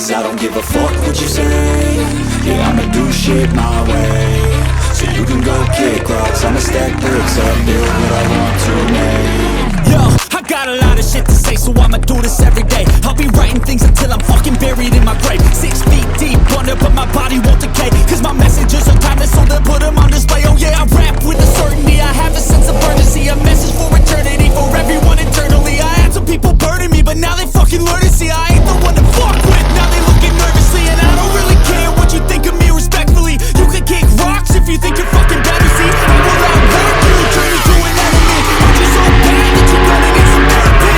'cause I don't give a fuck what you say. Yeah, I'ma do shit my way. So you can go kick rocks, I'ma stack bricks up, build what I want to make. Yo, I got a lot of shit to say, so I'ma do this every day. I'll be writing things until I'm fucking buried in my grave. 6 feet deep under, but my body won't decay. Cause my messages are timeless, so they'll put them on display. Oh yeah, I rap with a certainty, I have a sense of urgency. A message for eternity, for everyone eternally. I had some people burning me, but now they fucking learn to see I ain't the one to fuck with. Now they looking nervously, and I don't really care what you think of me respectfully. You can kick rocks if you think you're fucking better, see. I will outwork you, turn you to an enemy. I'm just so bad that you're gonna need some therapy.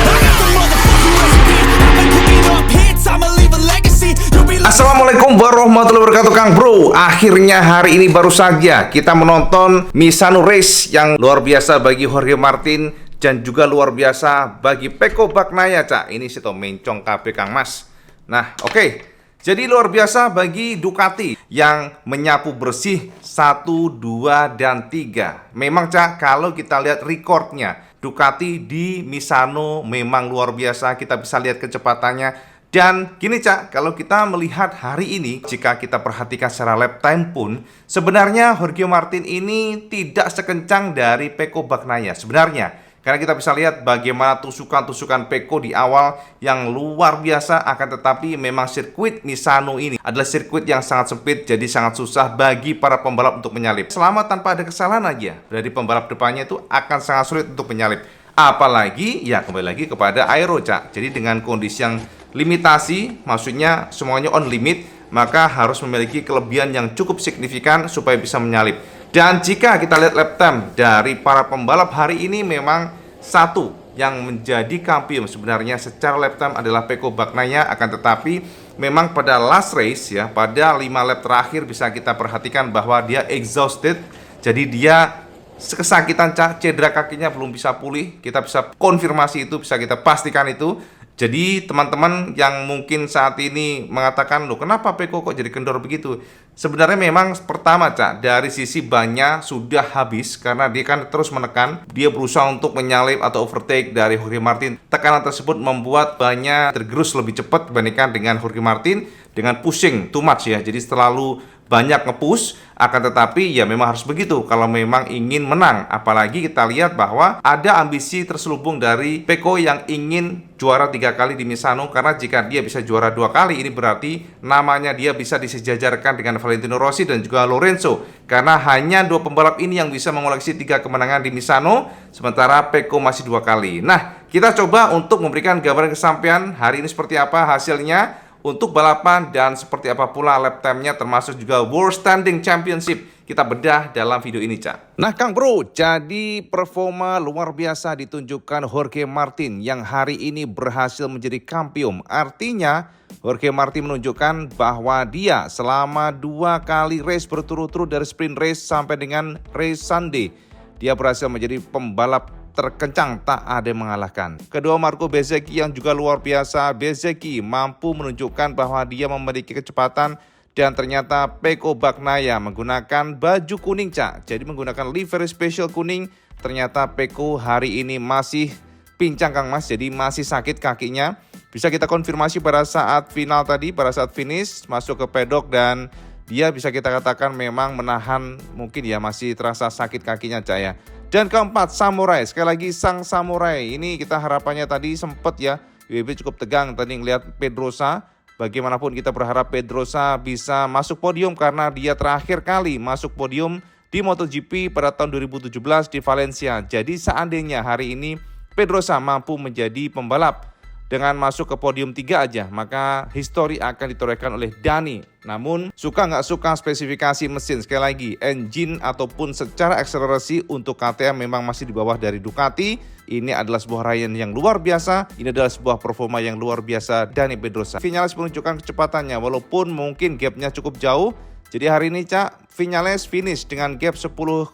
I got the motherfucking recipe. I've been cooking up hits, I'ma leave a legacy. You'll be like, Assalamualaikum warahmatullahi wabarakatuh, Kang Bro. Akhirnya hari ini baru saja kita menonton Misano Race yang luar biasa bagi Jorge Martin dan juga luar biasa bagi Pecco Bagnaia, Cak. Ini sih toh mencong KB Kang Mas. Nah, oke. Jadi luar biasa bagi Ducati yang menyapu bersih 1, 2, dan 3. Memang, Cak, kalau kita lihat recordnya Ducati di Misano memang luar biasa. Kita bisa lihat kecepatannya. Dan gini, Cak, kalau kita melihat hari ini, jika kita perhatikan secara lap time pun, sebenarnya Jorge Martin ini tidak sekencang dari Pecco Bagnaia sebenarnya. Karena kita bisa lihat bagaimana tusukan-tusukan Pecco di awal yang luar biasa. Akan tetapi memang sirkuit Misano ini adalah sirkuit yang sangat sempit, jadi sangat susah bagi para pembalap untuk menyalip. Selama tanpa ada kesalahan aja dari pembalap depannya itu akan sangat sulit untuk menyalip. Apalagi ya kembali lagi kepada aero, Cak. Jadi dengan kondisi yang limitasi, maksudnya semuanya on limit, maka harus memiliki kelebihan yang cukup signifikan supaya bisa menyalip. Dan jika kita lihat lap time dari para pembalap hari ini, memang satu yang menjadi kampion sebenarnya secara lap time adalah Pecco Bagnaia. Akan tetapi memang pada last race ya, pada 5 lap terakhir bisa kita perhatikan bahwa dia exhausted. Jadi dia kesakitan, Cak, cedera kakinya belum bisa pulih. Kita bisa konfirmasi itu, bisa kita pastikan itu. Jadi teman-teman yang mungkin saat ini mengatakan, loh kenapa Pecco kok jadi kendor begitu? Sebenarnya memang pertama, Cak, dari sisi bannya sudah habis karena dia kan terus menekan. Dia berusaha untuk menyalip atau overtake dari Jorge Martin. Tekanan tersebut membuat bannya tergerus lebih cepat dibandingkan dengan Jorge Martin dengan pushing too much ya. Jadi terlalu banyak nge-push. Akan tetapi ya memang harus begitu kalau memang ingin menang. Apalagi kita lihat bahwa ada ambisi terselubung dari Pecco yang ingin juara 3 kali di Misano. Karena jika dia bisa juara 2 kali, ini berarti namanya dia bisa disejajarkan dengan Valentino Rossi dan juga Lorenzo. Karena hanya 2 pembalap ini yang bisa mengoleksi 3 kemenangan di Misano, sementara Pecco masih 2 kali. Nah, kita coba untuk memberikan gambaran kesampaian hari ini seperti apa hasilnya untuk balapan dan seperti apa pula lap time-nya, termasuk juga World Standing Championship. Kita bedah dalam video ini, Cak. Nah, Kang Bro, jadi performa luar biasa ditunjukkan Jorge Martin yang hari ini berhasil menjadi kampion. Artinya Jorge Martin menunjukkan bahwa dia selama 2 kali race berturut-turut dari sprint race sampai dengan race Sunday, dia berhasil menjadi pembalap terkencang, tak ada yang mengalahkan. Kedua, Marco Bezzecchi yang juga luar biasa. Bezzecchi mampu menunjukkan bahwa dia memiliki kecepatan. Dan ternyata Pecco Bagnaia menggunakan baju kuning, Cak. Jadi menggunakan livery special kuning. Ternyata Pecco hari ini masih pincang, Kang Mas. Jadi masih sakit kakinya. Bisa kita konfirmasi pada saat final tadi, pada saat finish masuk ke pedok, dan dia bisa kita katakan memang menahan, mungkin ya masih terasa sakit kakinya, Cak ya. Dan keempat, Samurai. Sekali lagi sang Samurai. Ini kita harapannya tadi sempat ya, WB cukup tegang tadi ngelihat Pedrosa. Bagaimanapun kita berharap Pedrosa bisa masuk podium karena dia terakhir kali masuk podium di MotoGP pada tahun 2017 di Valencia. Jadi seandainya hari ini Pedrosa mampu menjadi pembalap dengan masuk ke podium 3 aja, maka histori akan ditorehkan oleh Dani. Namun suka nggak suka spesifikasi mesin, sekali lagi engine ataupun secara akselerasi untuk KTM memang masih di bawah dari Ducati. Ini adalah sebuah raihan yang luar biasa. Ini adalah sebuah performa yang luar biasa Dani Pedrosa. Vinales menunjukkan kecepatannya walaupun mungkin gapnya cukup jauh. Jadi hari ini, Cak, Vinales finish dengan gap 10,2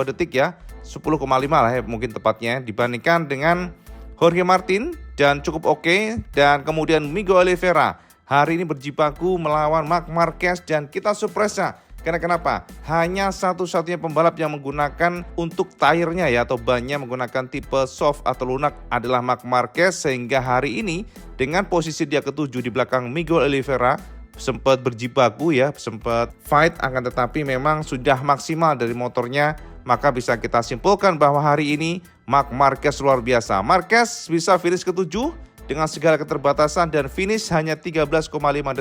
detik ya, 10,5 lah ya mungkin tepatnya, dibandingkan dengan Jorge Martin dan cukup oke. Dan kemudian Miguel Oliveira hari ini berjibaku melawan Marc Marquez dan kita surpresa Karena kenapa? Hanya satu-satunya pembalap yang menggunakan untuk tire-nya ya atau bannya menggunakan tipe soft atau lunak adalah Marc Marquez, sehingga hari ini dengan posisi dia ketujuh di belakang Miguel Oliveira sempat berjibaku ya, sempat fight, akan tetapi memang sudah maksimal dari motornya, maka bisa kita simpulkan bahwa hari ini Marc Marquez luar biasa. Marquez bisa finish ketujuh dengan segala keterbatasan dan finish hanya 13,5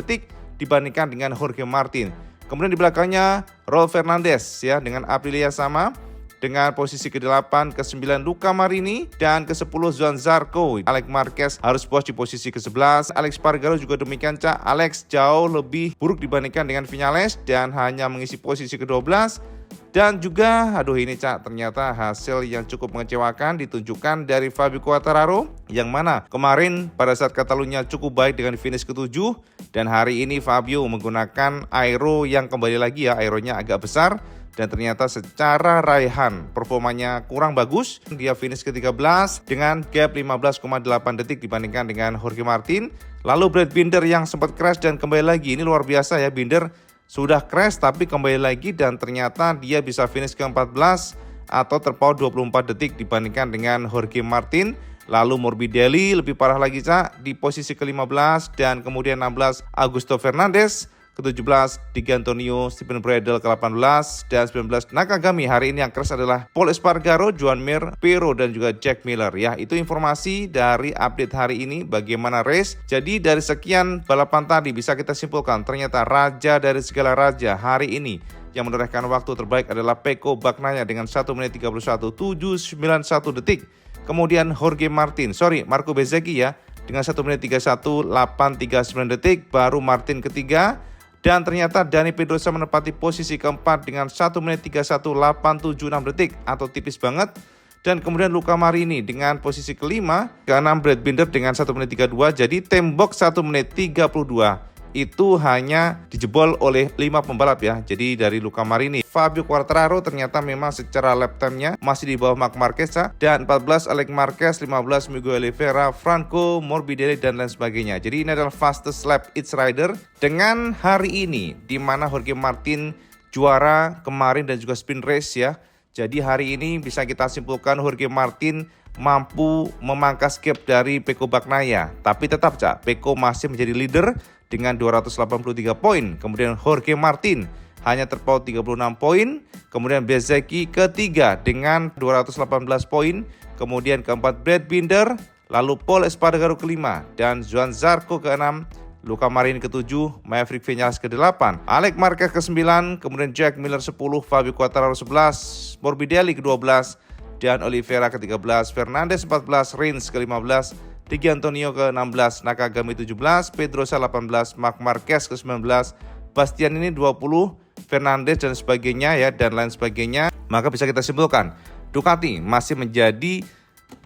detik dibandingkan dengan Jorge Martin. Kemudian di belakangnya Raul Fernandez ya dengan Aprilia sama, dengan posisi ke-8, ke-9 Luca Marini, dan ke-10 Johann Zarco. Alex Marquez harus puas di posisi ke-11. Alex Espargaro juga demikian, Cak. Alex jauh lebih buruk dibandingkan dengan Viñales dan hanya mengisi posisi ke-12. Dan juga, ini Cak, ternyata hasil yang cukup mengecewakan ditunjukkan dari Fabio Quartararo, yang mana kemarin pada saat Catalunya cukup baik dengan finish ke-7, dan hari ini Fabio menggunakan aero yang kembali lagi ya, aeronya agak besar, dan ternyata secara raihan performanya kurang bagus. Dia finish ke-13 dengan gap 15,8 detik dibandingkan dengan Jorge Martin. Lalu Brad Binder yang sempat crash dan kembali lagi, ini luar biasa ya, Binder sudah crash tapi kembali lagi dan ternyata dia bisa finish ke-14 atau terpaut 24 detik dibandingkan dengan Jorge Martin. Lalu Morbidelli lebih parah lagi, Cak, di posisi ke-15, dan kemudian 16 Augusto Fernandez, ke-17 Di Antonio, Stephen Bradl ke-18, dan 19 Nakagami. Hari ini yang crash adalah Pol Espargaro, Joan Mir, Pero, dan juga Jack Miller ya. Itu informasi dari update hari ini bagaimana race. Jadi dari sekian balapan tadi bisa kita simpulkan ternyata raja dari segala raja hari ini yang menorehkan waktu terbaik adalah Pecco Bagnaia dengan 1 menit 31.791 detik. Kemudian Marco Bezzecchi ya dengan 1 menit 31.839 detik, baru Martin ketiga. Dan ternyata Dani Pedrosa menempati posisi keempat dengan 1 menit 31.876 detik atau tipis banget. Dan kemudian Luca Marini dengan posisi kelima, ke-6 Brad Binder dengan 1 menit 32. Jadi tembok 1 menit 32 itu hanya dijebol oleh 5 pembalap ya. Jadi dari Luca Marini, Fabio Quartararo ternyata memang secara lap time-nya masih di bawah Marc Marquez, dan 14 Alex Marquez, 15 Miguel Oliveira, Franco Morbidelli, dan lain sebagainya. Jadi ini adalah fastest lap each rider dengan hari ini, di mana Jorge Martin juara kemarin dan juga sprint race ya. Jadi hari ini bisa kita simpulkan Jorge Martin mampu memangkas gap dari Pecco Bagnaia. Tapi tetap, Cak, Pecco masih menjadi leader dengan 283 poin. Kemudian Jorge Martin hanya terpaut 36 poin. Kemudian Bezzecchi ketiga dengan 218 poin. Kemudian keempat Brad Binder. Lalu Pol Espargaro kelima. Dan Johann Zarco keenam. Luca Marini ke-7, Maverick Viñales ke-8, Alex Marquez ke-9, kemudian Jack Miller 10, Fabio Quartararo 11, Morbidelli ke-12, dan Oliveira ke-13, Fernandez 14, Rins ke-15, Di Antonio ke-16, Nakagami 17, Pedrosa 18, Marc Marquez ke-19, Bastianini 20, Fernandez dan sebagainya ya, dan lain sebagainya. Maka bisa kita simpulkan Ducati masih menjadi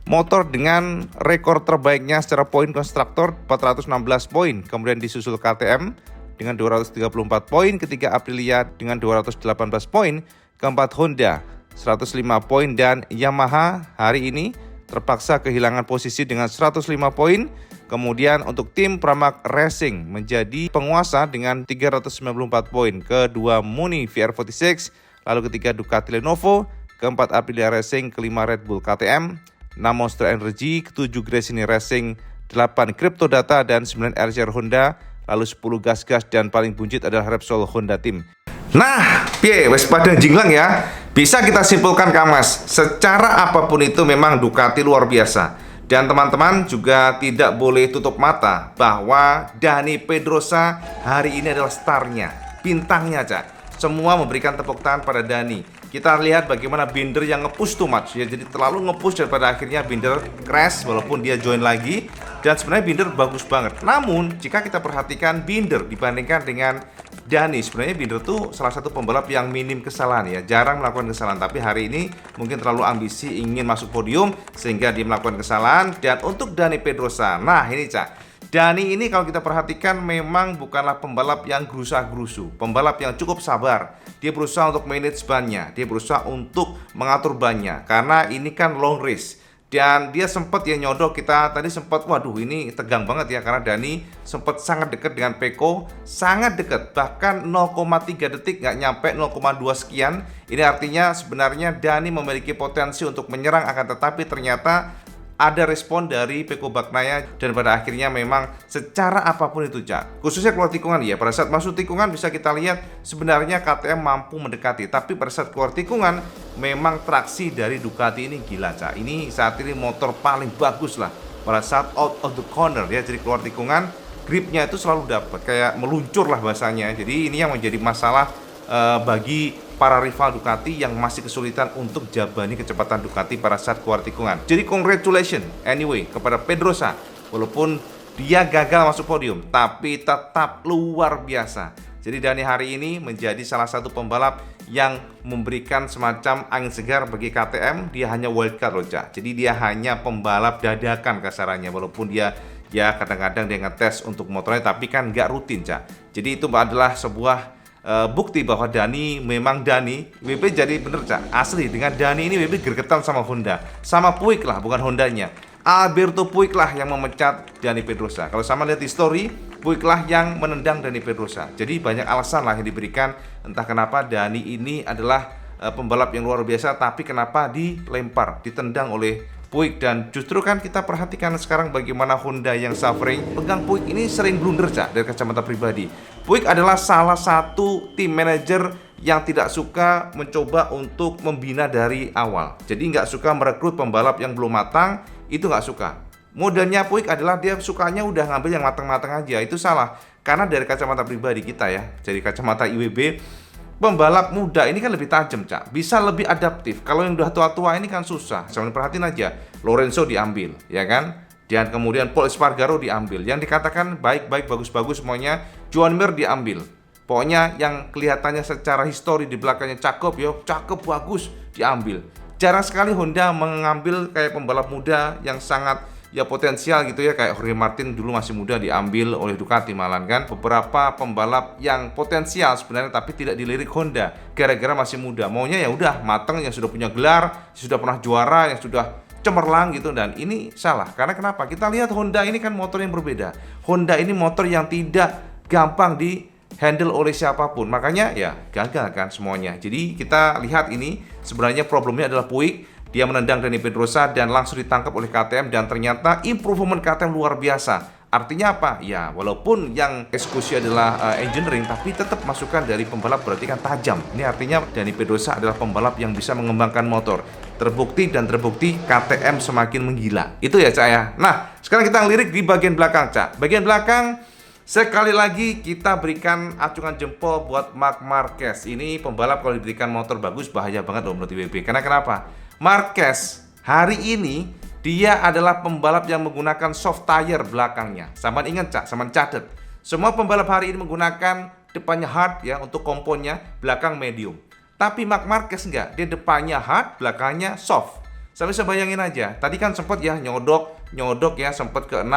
motor dengan rekor terbaiknya secara poin konstruktor 416 poin. Kemudian disusul KTM dengan 234 poin, ketiga Aprilia dengan 218 poin, keempat Honda 105 poin, dan Yamaha hari ini terpaksa kehilangan posisi dengan 105 poin. Kemudian untuk tim Pramac Racing menjadi penguasa dengan 394 poin, kedua Muni VR46, lalu ketiga Ducati Lenovo, keempat Aprilia Racing, kelima Red Bull KTM, 6 Monster Energy, ke-7 Gresini Racing, 8 Crypto Data, dan 9 RCR Honda, lalu 10 Gas-Gas, dan paling buncit adalah Repsol Honda Team. Nah, wes pada jinglang ya. Bisa kita simpulkan, Kamas, secara apapun itu memang Ducati luar biasa. Dan teman-teman juga tidak boleh tutup mata bahwa Dani Pedrosa hari ini adalah starnya, bintangnya, Cak. Semua memberikan tepuk tangan pada Dani. Kita lihat bagaimana Binder yang nge-push too much ya, jadi terlalu nge-push dan pada akhirnya Binder crash walaupun dia join lagi. Dan sebenarnya Binder bagus banget. Namun jika kita perhatikan Binder dibandingkan dengan Dani, sebenarnya Binder tuh salah satu pembalap yang minim kesalahan ya, jarang melakukan kesalahan. Tapi hari ini mungkin terlalu ambisi ingin masuk podium sehingga dia melakukan kesalahan. Dan untuk Dani Pedrosa, nah ini, Cak, Dani ini kalau kita perhatikan memang bukanlah pembalap yang gerusa-gerusu, pembalap yang cukup sabar. Dia berusaha untuk manage bannya, dia berusaha untuk mengatur bannya, karena ini kan long race. Dan dia sempat ya nyodok, kita tadi sempat waduh ini tegang banget ya, karena Dani sempat sangat dekat dengan Peko, sangat dekat, bahkan 0,3 detik, nggak nyampe 0,2 sekian. Ini artinya sebenarnya Dani memiliki potensi untuk menyerang, akan tetapi ternyata ada respon dari Peko Bagnaya, dan pada akhirnya memang secara apapun itu Cak, khususnya keluar tikungan ya, pada saat masuk tikungan bisa kita lihat sebenarnya KTM mampu mendekati, tapi pada saat keluar tikungan memang traksi dari Ducati ini gila Cak. Ini saat ini motor paling bagus lah pada saat out of the corner ya, jadi keluar tikungan gripnya itu selalu dapat, kayak meluncur lah bahasanya. Jadi ini yang menjadi masalah bagi para rival Ducati yang masih kesulitan untuk jabani kecepatan Ducati pada saat keluar tikungan. Jadi congratulations anyway kepada Pedrosa, walaupun dia gagal masuk podium, tapi tetap luar biasa. Jadi Dani hari ini menjadi salah satu pembalap yang memberikan semacam angin segar bagi KTM. Dia hanya wildcard loh Cak. Jadi dia hanya pembalap dadakan kasarannya, walaupun dia ya kadang-kadang dia ngetes untuk motornya, tapi kan nggak rutin Cak. Jadi itu adalah sebuah bukti bahwa Dani memang Dani. WP jadi bener Cak, asli dengan Dani ini WP gergetan sama Honda, sama Puig lah, bukan Hondanya. Alberto Puig lah yang memecat Dani Pedrosa. Kalau sama lihat history, Puig lah yang menendang Dani Pedrosa. Jadi banyak alasan lah yang diberikan, entah kenapa Dani ini adalah pembalap yang luar biasa, tapi kenapa dilempar, ditendang oleh Puig. Dan justru kan kita perhatikan sekarang bagaimana Honda yang suffering. Pegang Puig ini sering blunder Cak dari kacamata pribadi. Puig adalah salah satu tim manajer yang tidak suka mencoba untuk membina dari awal. Jadi nggak suka merekrut pembalap yang belum matang, itu nggak suka. Modelnya Puig adalah dia sukanya udah ngambil yang matang-matang aja. Itu salah, karena dari kacamata pribadi kita ya, dari kacamata IWB, pembalap muda ini kan lebih tajam Cak, bisa lebih adaptif. Kalau yang udah tua-tua ini kan susah. Jangan perhatiin aja, Lorenzo diambil ya kan, dan kemudian Paul Espargaro diambil, yang dikatakan baik-baik, bagus-bagus semuanya. Joan Mir diambil, pokoknya yang kelihatannya secara histori di belakangnya cakep ya, cakep bagus, diambil. Jarang sekali Honda mengambil kayak pembalap muda yang sangat ya potensial gitu ya, kayak Jorge Martin dulu masih muda diambil oleh Ducati malah kan. Beberapa pembalap yang potensial sebenarnya tapi tidak dilirik Honda gara-gara masih muda, maunya ya udah mateng, yang sudah punya gelar, sudah pernah juara, yang sudah cemerlang gitu. Dan ini salah, karena kenapa? Kita lihat Honda ini kan motor yang berbeda. Honda ini motor yang tidak gampang di handle oleh siapapun, makanya ya gagal kan semuanya. Jadi kita lihat ini sebenarnya problemnya adalah Puig. Dia menendang Dani Pedrosa dan langsung ditangkap oleh KTM, dan ternyata improvement KTM luar biasa. Artinya apa? Ya walaupun yang eksekusi adalah engineering, tapi tetap masukan dari pembalap berarti kan tajam. Ini artinya Dani Pedrosa adalah pembalap yang bisa mengembangkan motor. Terbukti KTM semakin menggila. Itu ya Cak ya. Nah sekarang kita ngelirik di bagian belakang Cak. Bagian belakang sekali lagi kita berikan acungan jempol buat Marc Marquez. Ini pembalap kalau diberikan motor bagus bahaya banget loh menurut IWB. Karena kenapa? Marquez hari ini dia adalah pembalap yang menggunakan soft tire belakangnya. Saman ingat Cak, saman catet. Semua pembalap hari ini menggunakan depannya hard ya untuk komponnya, belakang medium. Tapi Marc Marquez enggak, dia depannya hard, belakangnya soft. Sampai saya bayangin aja, tadi kan sempat ya nyodok ya, sempat ke 6,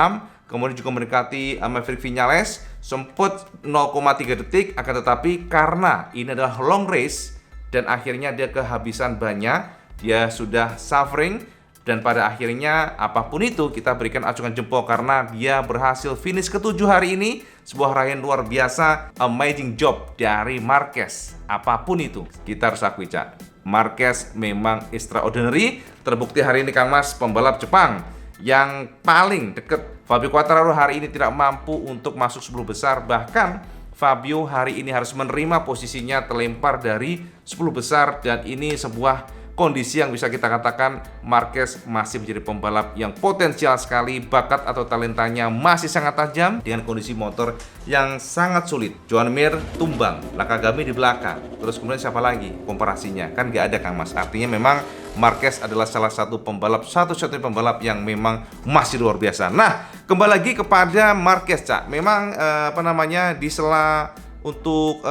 kemudian juga mendekati Maverick Viñales, sempat 0,3 detik, akan tetapi karena ini adalah long race dan akhirnya dia kehabisan banyak, dia sudah suffering, dan pada akhirnya apapun itu kita berikan acungan jempol karena dia berhasil finish ke-7 hari ini. Sebuah raihan luar biasa, amazing job dari Marquez. Apapun itu kita harus akui Cak, Marquez memang extraordinary. Terbukti hari ini Kang Mas, pembalap Jepang yang paling dekat. Fabio Quartararo hari ini tidak mampu untuk masuk 10 besar. Bahkan Fabio hari ini harus menerima posisinya terlempar dari 10 besar. Dan ini sebuah kondisi yang bisa kita katakan Marquez masih menjadi pembalap yang potensial sekali. Bakat atau talentanya masih sangat tajam dengan kondisi motor yang sangat sulit. Joan Mir tumbang, Nakagami di belakang. Terus kemudian siapa lagi komparasinya? Kan gak ada Kang Mas. Artinya memang Marquez adalah salah satu pembalap, satu-satunya pembalap yang memang masih luar biasa. Nah, kembali lagi kepada Marquez Cak. Memang di sela untuk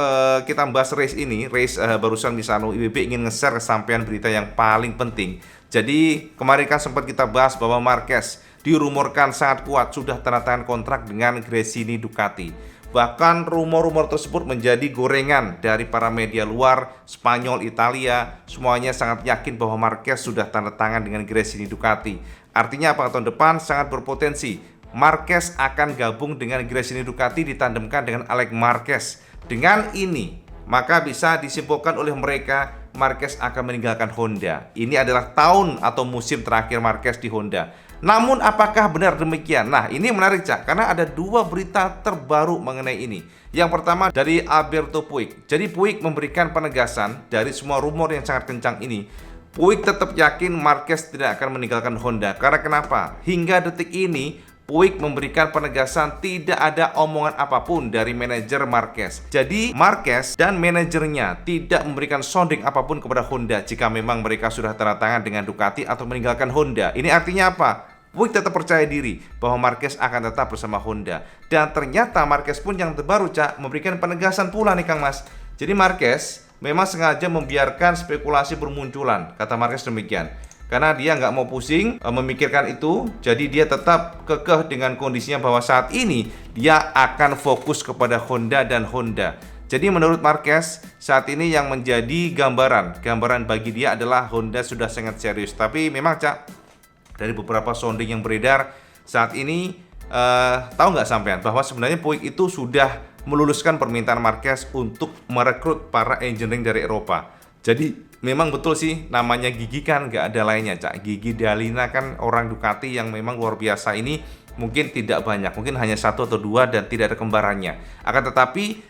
kita membahas race ini, race barusan Misano, IWB ingin nge-share kesampaian berita yang paling penting. Jadi kemarin kan sempat kita bahas bahwa Marquez dirumorkan sangat kuat sudah tanda tangan kontrak dengan Gresini Ducati. Bahkan rumor-rumor tersebut menjadi gorengan dari para media luar, Spanyol, Italia, semuanya sangat yakin bahwa Marquez sudah tanda tangan dengan Gresini Ducati. Artinya apa? Tahun depan sangat berpotensi Marquez akan gabung dengan Gresini Ducati ditandemkan dengan Alex Marquez. Dengan ini, maka bisa disimpulkan oleh mereka Marquez akan meninggalkan Honda. Ini adalah tahun atau musim terakhir Marquez di Honda. Namun apakah benar demikian? Nah, ini menarik, Cak, karena ada dua berita terbaru mengenai ini. Yang pertama dari Alberto Puig. Jadi Puig memberikan penegasan dari semua rumor yang sangat kencang ini. Puig tetap yakin Marquez tidak akan meninggalkan Honda. Karena kenapa? Hingga detik ini Puig memberikan penegasan tidak ada omongan apapun dari manajer Marquez. Jadi Marquez dan manajernya tidak memberikan sounding apapun kepada Honda jika memang mereka sudah tanda tangan dengan Ducati atau meninggalkan Honda. Ini artinya apa? Puig tetap percaya diri bahwa Marquez akan tetap bersama Honda. Dan ternyata Marquez pun yang terbaru, Cak, memberikan penegasan pula nih Kang Mas. Jadi Marquez memang sengaja membiarkan spekulasi bermunculan, kata Marquez demikian. Karena dia nggak mau pusing memikirkan itu, jadi dia tetap kekeh dengan kondisinya bahwa saat ini dia akan fokus kepada Honda dan Honda. Jadi menurut Marquez, saat ini yang menjadi gambaran bagi dia adalah Honda sudah sangat serius. Tapi memang, Cak, dari beberapa sounding yang beredar saat ini, tahu nggak sampean bahwa sebenarnya Puig itu sudah meluluskan permintaan Marquez untuk merekrut para engineering dari Eropa. Jadi memang betul sih, namanya Gigi kan nggak ada lainnya, Cak. Gigi D'Alina kan orang Ducati yang memang luar biasa ini, mungkin tidak banyak, mungkin hanya 1 atau 2 dan tidak ada kembarannya. Akan tetapi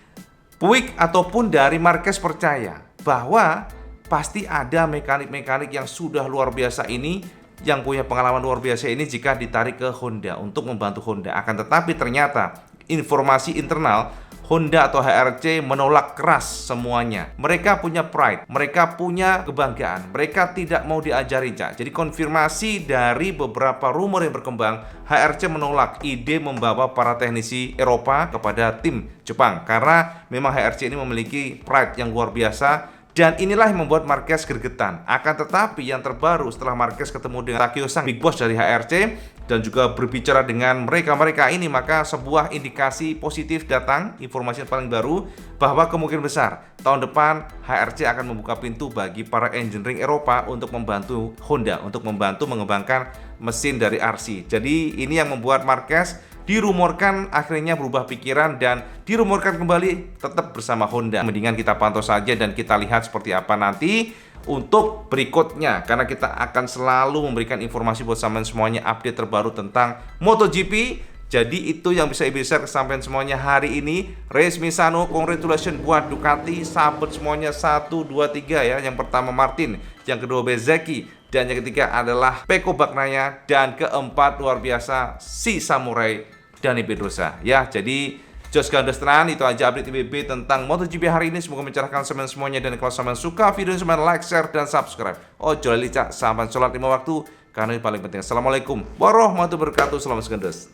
Puig ataupun dari Marquez percaya bahwa pasti ada mekanik-mekanik yang sudah luar biasa ini, yang punya pengalaman luar biasa ini jika ditarik ke Honda untuk membantu Honda. Akan tetapi ternyata informasi internal Honda atau HRC menolak keras semuanya. Mereka punya pride, mereka punya kebanggaan, mereka tidak mau diajari, Cak. Jadi konfirmasi dari beberapa rumor yang berkembang, HRC menolak ide membawa para teknisi Eropa kepada tim Jepang karena memang HRC ini memiliki pride yang luar biasa. Dan inilah yang membuat Marquez gregetan. Akan tetapi yang terbaru setelah Marquez ketemu dengan Takio Sang, big boss dari HRC, dan juga berbicara dengan mereka ini, maka sebuah indikasi positif datang, informasi yang paling baru, bahwa kemungkinan besar tahun depan HRC akan membuka pintu bagi para engineering Eropa untuk membantu Honda, untuk membantu mengembangkan mesin dari RC. Jadi ini yang membuat Marquez dirumorkan akhirnya berubah pikiran dan dirumorkan kembali tetap bersama Honda. Mendingan kita pantau saja dan kita lihat seperti apa nanti untuk berikutnya, karena kita akan selalu memberikan informasi buat sampean semuanya, update terbaru tentang MotoGP. Jadi itu yang bisa Ibu share ke sampean semuanya hari ini. Race Misano, congratulations buat Ducati, sahabat semuanya 1, 2, 3 ya. Yang pertama Martin, yang kedua Bezzecchi, dan yang ketiga adalah Pecco Bagnaia, dan keempat luar biasa si Samurai Dani Pedrosa ya. Jadi Jos Gandestran, itu aja update IBB tentang MotoGP hari ini. Semoga mencerahkan sampean semuanya, dan kalau sampean suka video ini, sampean like, share, dan subscribe. Ojo lali, Cak, sampean sholat 5 waktu karena ini paling penting. Assalamualaikum warahmatullahi wabarakatuh. Selamat segendes.